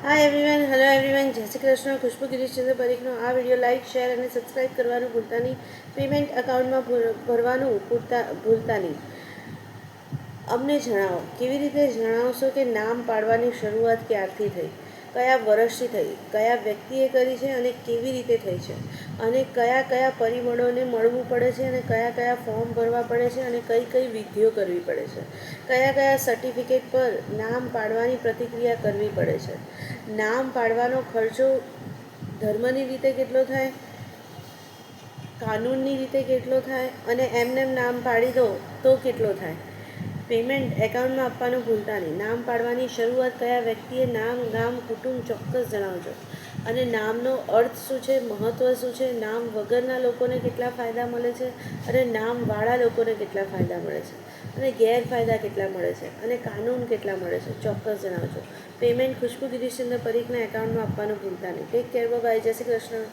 Hi everyone, hello everyone, જય શ્રી કૃષ્ણ. ખુશ્બુ ગિરીશચંદ્ર પરીખનો આ video like, share અને સબસ્ક્રાઈબ કરવાનું ભૂલતા નહીં. પેમેન્ટ અકાઉન્ટમાં ભરવાનું ભૂલતા નહીં. અમને જણાવો, કેવી રીતે જણાવશો કે નામ પાડવાની શરૂઆત ક્યારથી થઈ, કયા વર્ષથી થઈ, કયા વ્યક્તિએ કરી છે અને કેવી રીતે થઈ છે, અને કયા કયા પરિબળોને મળવું પડે છે, અને કયા કયા ફોર્મ ભરવા પડે છે, અને કઈ કઈ વિધિઓ કરવી પડે છે, કયા કયા સર્ટિફિકેટ પર નામ પાડવાની પ્રતિક્રિયા કરવી પડે છે, નામ પાડવાનો ખર્ચો ધર્મની રીતે કેટલો થાય, કાનૂનની રીતે કેટલો થાય, અને એમને નામ પાડી દો તો કેટલો થાય. પેમેન્ટ એકાઉન્ટમાં આપવાનું ભૂલતા નહીં. નામ પાડવાની શરૂઆત કયા વ્યક્તિએ, નામ, ગામ, કુટુંબ ચોક્કસ જણાવજો. અને નામનો અર્થ શું છે, મહત્ત્વ શું છે, નામ વગરના લોકોને કેટલા ફાયદા મળે છે, અને નામવાળા લોકોને કેટલા ફાયદા મળે છે, અને ગેરફાયદા કેટલા મળે છે, અને કાનૂન કેટલા મળે છે, ચોક્કસ જણાવજો. પેમેન્ટ ખુશ્બુ ગિરીશચંદ્ર પરીખના એકાઉન્ટમાં આપવાનું ભૂલતા નહીં. ટેક કેર, બાય, જય શ્રી કૃષ્ણ.